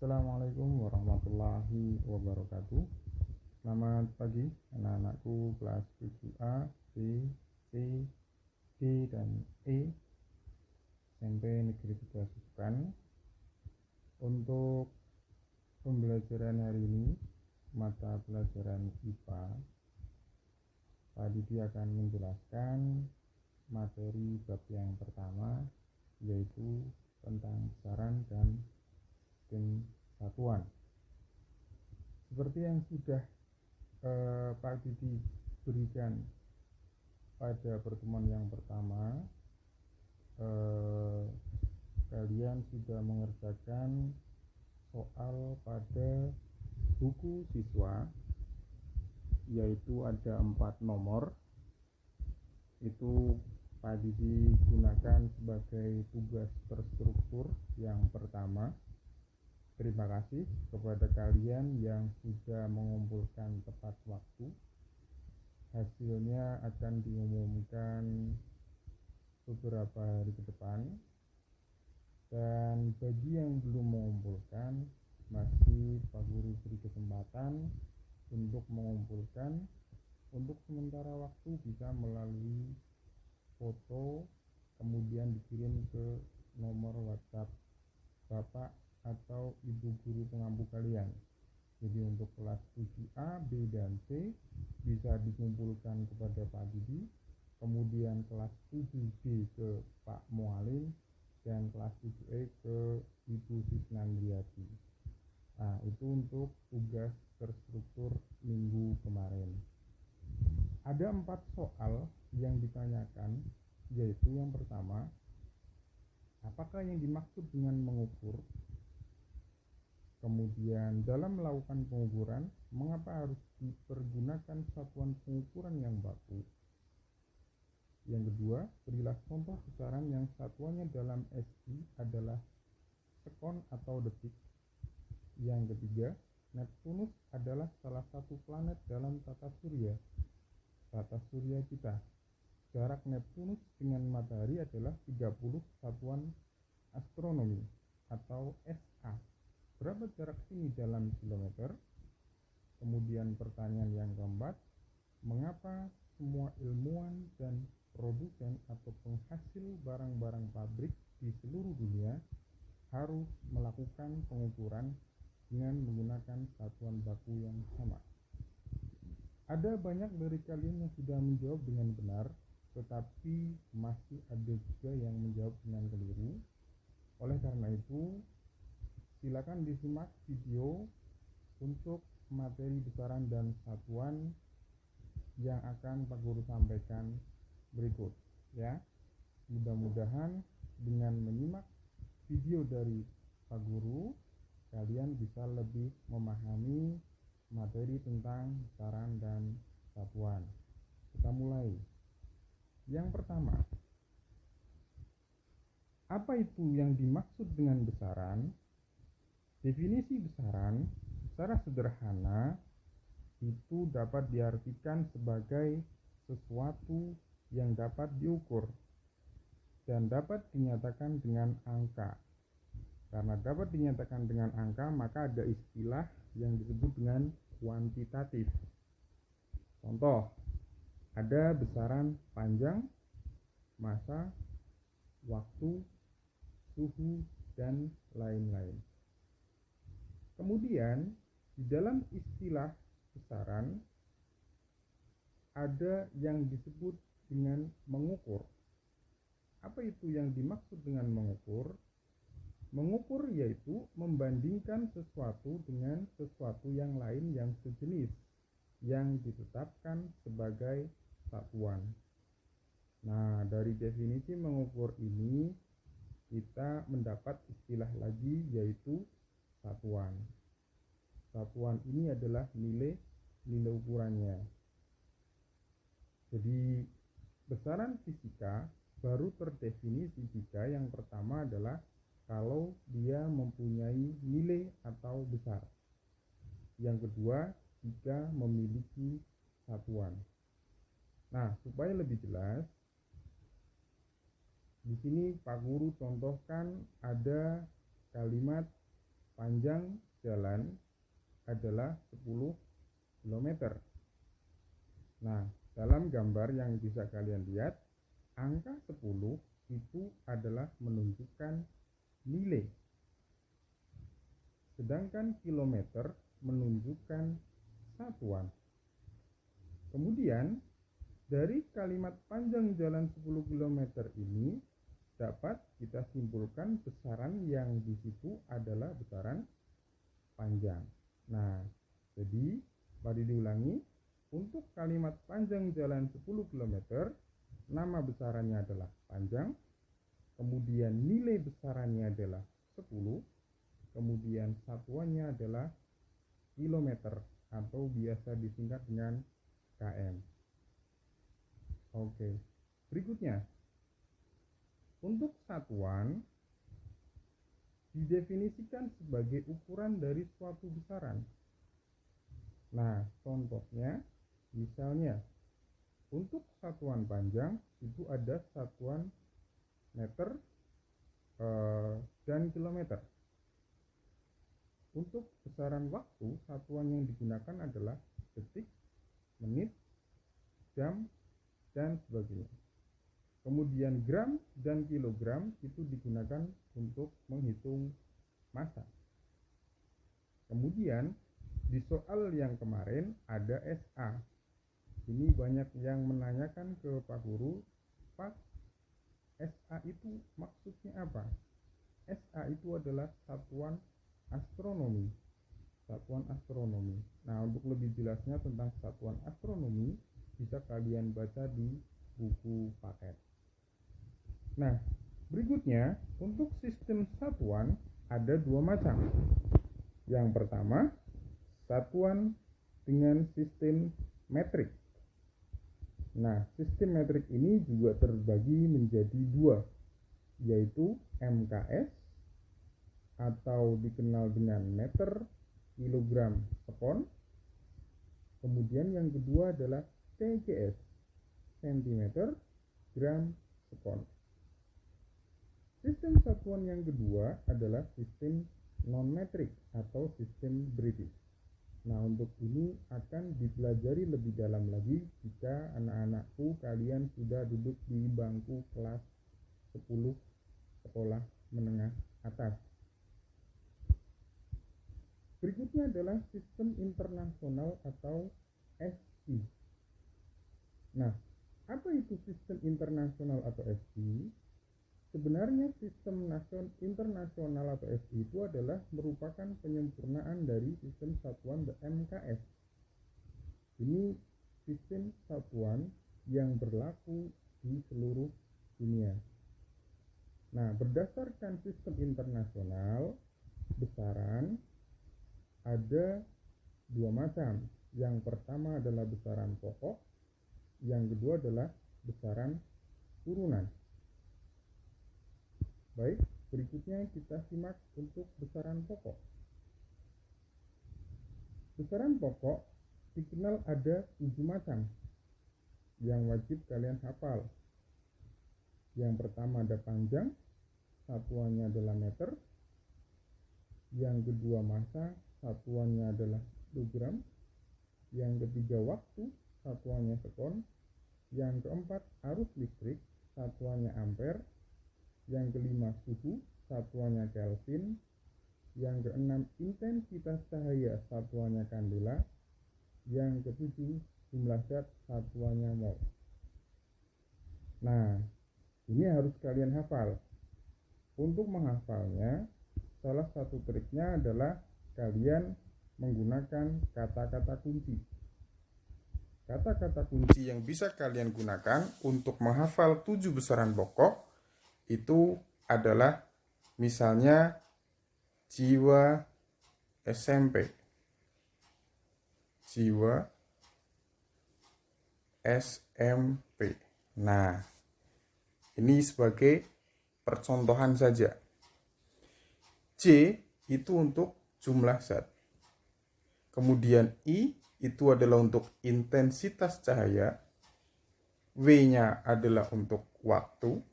Assalamualaikum warahmatullahi wabarakatuh. Selamat pagi anak-anakku kelas 7A, B, C, D, dan E SMP Negeri 3 Susukan. Untuk pembelajaran hari ini, mata pelajaran IPA, Pak Didi akan menjelaskan materi bab yang pertama, yaitu tentang besaran dan sistem satuan. Seperti yang sudah Pak Didi berikan pada pertemuan yang pertama, kalian sudah mengerjakan soal pada buku siswa, yaitu ada 4 nomor. Itu Pak Didi gunakan sebagai tugas terstruktur yang pertama. Terima kasih kepada kalian yang sudah mengumpulkan tepat waktu. Hasilnya akan diumumkan beberapa hari ke depan. Dan bagi yang belum mengumpulkan, masih Pak Guru beri kesempatan untuk mengumpulkan. Untuk sementara waktu bisa melalui foto, kemudian dikirim ke nomor WhatsApp Bapak atau Ibu Guru pengampu kalian. Jadi untuk kelas 7A, B, dan C bisa dikumpulkan kepada Pak Didi, kemudian kelas 7B ke Pak Mualim, dan kelas 7E ke Ibu Sisnandriati. Nah, itu untuk tugas terstruktur minggu kemarin. Ada 4 soal yang ditanyakan, yaitu yang pertama, apakah yang dimaksud dengan mengukur? Kemudian dalam melakukan pengukuran, mengapa harus dipergunakan satuan pengukuran yang baku? Yang kedua, berilah contoh besaran yang satuannya dalam SI adalah sekon atau detik. Yang ketiga, Neptunus adalah salah satu planet dalam tata surya kita. Jarak Neptunus dengan matahari adalah 30 satuan astronomi atau SA. Berapa jarak ini dalam kilometer? Kemudian pertanyaan yang keempat, mengapa semua ilmuwan dan produsen atau penghasil barang-barang pabrik di seluruh dunia harus melakukan pengukuran dengan menggunakan satuan baku yang sama? Ada banyak dari kalian yang sudah menjawab dengan benar, tetapi masih ada juga yang menjawab dengan keliru. Oleh karena itu, silakan disimak video untuk materi besaran dan satuan yang akan Pak Guru sampaikan berikut, ya. Mudah-mudahan dengan menyimak video dari Pak Guru, kalian bisa lebih memahami materi tentang besaran dan satuan. Kita mulai. Yang pertama, apa itu yang dimaksud dengan besaran? Definisi besaran secara sederhana itu dapat diartikan sebagai sesuatu yang dapat diukur dan dapat dinyatakan dengan angka. Karena dapat dinyatakan dengan angka, maka ada istilah yang disebut dengan kuantitatif. Contoh, ada besaran panjang, masa, waktu, suhu, dan lain-lain. Kemudian di dalam istilah besaran ada yang disebut dengan mengukur. Apa itu yang dimaksud dengan mengukur? Mengukur yaitu membandingkan sesuatu dengan sesuatu yang lain yang sejenis yang ditetapkan sebagai satuan. Nah, dari definisi mengukur ini kita mendapat istilah lagi, yaitu satuan. Satuan ini adalah nilai ukurannya. Jadi besaran fisika baru terdefinisi jika yang pertama adalah kalau dia mempunyai nilai atau besar. Yang kedua, jika memiliki satuan. Nah, supaya lebih jelas, di sini Pak Guru contohkan ada kalimat panjang jalan adalah 10 km. Nah, dalam gambar yang bisa kalian lihat, angka 10 itu adalah menunjukkan nilai. Sedangkan kilometer menunjukkan satuan. Kemudian, dari kalimat panjang jalan 10 km ini dapat kita simpulkan besaran yang di situ adalah besaran panjang. Nah, jadi mari diulangi. Untuk kalimat panjang jalan 10 km, nama besarannya adalah panjang, kemudian nilai besarannya adalah 10, kemudian satuannya adalah kilometer atau biasa disingkat dengan km. Oke, berikutnya. Untuk satuan didefinisikan sebagai ukuran dari suatu besaran. Nah, contohnya misalnya untuk satuan panjang itu ada satuan meter dan kilometer. Untuk besaran waktu, satuan yang digunakan adalah detik, menit, jam, dan sebagainya. Kemudian gram dan kilogram itu digunakan untuk menghitung massa. Kemudian di soal yang kemarin ada SA. Ini banyak yang menanyakan ke Pak Guru, Pak, SA itu maksudnya apa? SA itu adalah satuan astronomi. Satuan astronomi. Nah, untuk lebih jelasnya tentang satuan astronomi bisa kalian baca di buku paket. Nah, berikutnya untuk sistem satuan ada dua macam. Yang pertama, satuan dengan sistem metrik. Nah, sistem metrik ini juga terbagi menjadi dua, yaitu MKS atau dikenal dengan meter, kilogram, sekon. Kemudian yang kedua adalah TGS, sentimeter, gram, sekon. Sistem satuan yang kedua adalah sistem non-metrik atau sistem British. Nah, untuk ini akan dipelajari lebih dalam lagi jika anak-anakku kalian sudah duduk di bangku kelas 10 sekolah menengah atas. Berikutnya adalah sistem internasional atau SI. Nah, apa itu sistem internasional atau SI? Sebenarnya sistem internasional atau SI itu adalah merupakan penyempurnaan dari sistem satuan MKS. Ini sistem satuan yang berlaku di seluruh dunia. Nah, berdasarkan sistem internasional, besaran ada dua macam. Yang pertama adalah besaran pokok, yang kedua adalah besaran turunan. Baik, berikutnya kita simak untuk besaran pokok. Besaran pokok dikenal ada 7 macam yang wajib kalian hafal. Yang pertama ada panjang, satuannya adalah meter. Yang kedua massa, satuannya adalah kilogram. Yang ketiga waktu, satuannya sekon. Yang keempat arus listrik, satuannya ampere. Yang kelima suhu, satuannya Kelvin. Yang keenam intensitas cahaya, satuannya kandela. Yang ketujuh jumlah zat, satuannya mol. Nah, ini harus kalian hafal. Untuk menghafalnya, salah satu triknya adalah kalian menggunakan kata-kata kunci. Kata-kata kunci yang bisa kalian gunakan untuk menghafal 7 besaran pokok itu adalah misalnya jiwa SMP. Jiwa SMP. Nah, ini sebagai percontohan saja. J itu untuk jumlah zat. Kemudian I itu adalah untuk intensitas cahaya. W-nya adalah untuk waktu.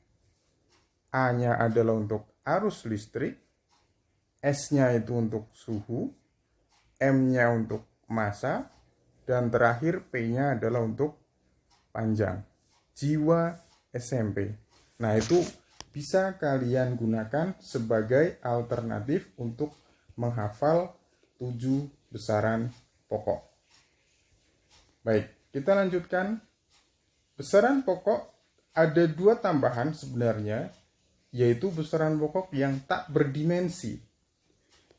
A-nya adalah untuk arus listrik. S-nya itu untuk suhu, M-nya untuk massa, dan terakhir P-nya adalah untuk panjang. Jiwa SMP. Nah, itu bisa kalian gunakan sebagai alternatif untuk menghafal 7 besaran pokok. Baik, kita lanjutkan. Besaran pokok ada 2 tambahan sebenarnya, yaitu besaran pokok yang tak berdimensi.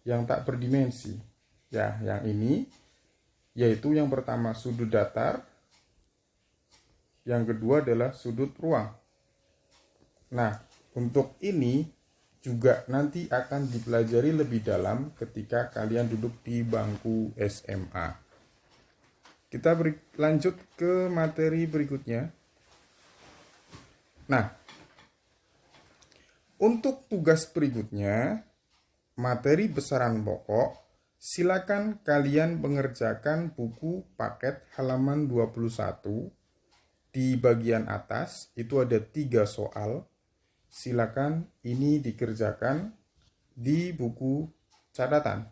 Yang tak berdimensi. Ya, yang ini yaitu yang pertama sudut datar, yang kedua adalah sudut ruang. Nah, untuk ini juga nanti akan dipelajari lebih dalam ketika kalian duduk di bangku SMA. Kita lanjut ke materi berikutnya. Nah, untuk tugas berikutnya, materi besaran pokok, silakan kalian mengerjakan buku paket halaman 21. Di bagian atas itu ada 3 soal. Silakan ini dikerjakan di buku catatan.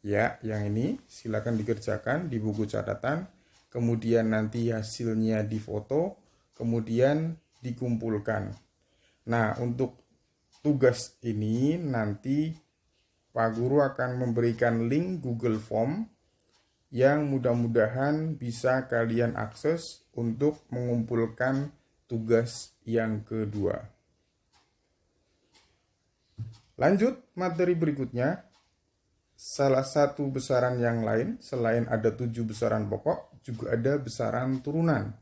Ya, yang ini silakan dikerjakan di buku catatan, kemudian nanti hasilnya difoto, kemudian dikumpulkan. Nah, untuk tugas ini nanti Pak Guru akan memberikan link Google Form yang mudah-mudahan bisa kalian akses untuk mengumpulkan tugas yang kedua. Lanjut materi berikutnya. Salah satu besaran yang lain, selain ada 7 besaran pokok, juga ada besaran turunan.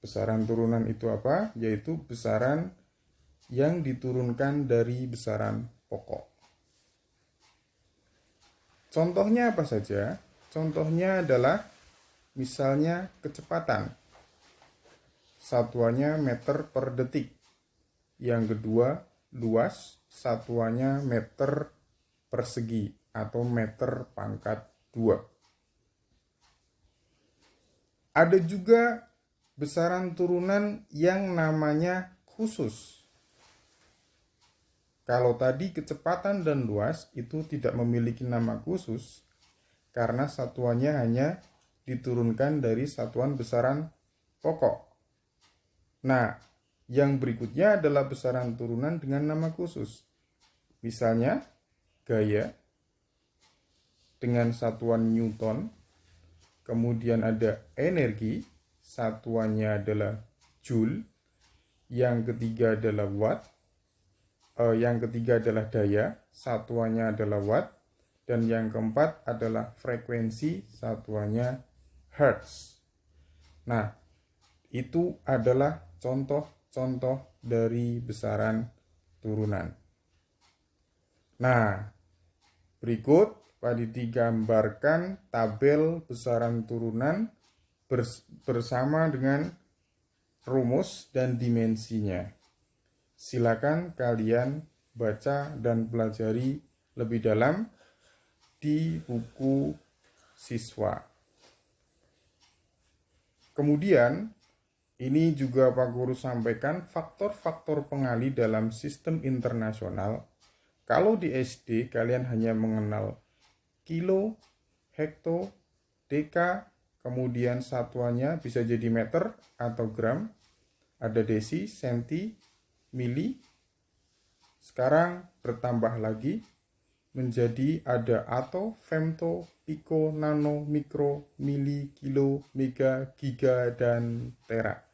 Besaran turunan itu apa? Yaitu besaran yang diturunkan dari besaran pokok. Contohnya apa saja? Contohnya adalah misalnya kecepatan. Satuannya meter per detik. Yang kedua, luas. Satuannya meter persegi atau meter pangkat 2. Ada juga besaran turunan yang namanya khusus. Kalau tadi kecepatan dan luas itu tidak memiliki nama khusus karena satuannya hanya diturunkan dari satuan besaran pokok. Nah, yang berikutnya adalah besaran turunan dengan nama khusus. Misalnya, gaya dengan satuan Newton, kemudian ada energi, satuannya adalah Joule, yang ketiga adalah watt, yang ketiga adalah daya, satuannya adalah watt, dan yang keempat adalah frekuensi, satuannya hertz. Nah, itu adalah contoh-contoh dari besaran turunan. Nah, berikut Pak Didi gambarkan tabel besaran turunan bersama dengan rumus dan dimensinya. Silakan kalian baca dan pelajari lebih dalam di buku siswa. Kemudian, ini juga Pak Guru sampaikan faktor-faktor pengali dalam sistem internasional. Kalau di SD kalian hanya mengenal kilo, hekto, deka, kemudian satuannya bisa jadi meter atau gram, ada desi, senti, mili. Sekarang bertambah lagi menjadi ada ato, femto, piko, nano, mikro, mili, kilo, mega, giga, dan tera.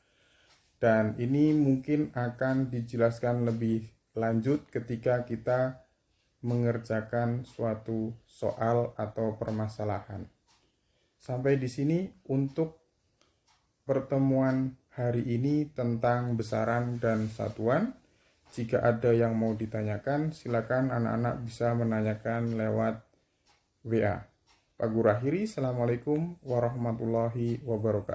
Dan ini mungkin akan dijelaskan lebih lanjut ketika kita mengerjakan suatu soal atau permasalahan. Sampai di sini untuk pertemuan hari ini tentang besaran dan satuan. Jika ada yang mau ditanyakan, silakan anak-anak bisa menanyakan lewat WA. Pak Guru akhiri, Assalamualaikum warahmatullahi wabarakatuh.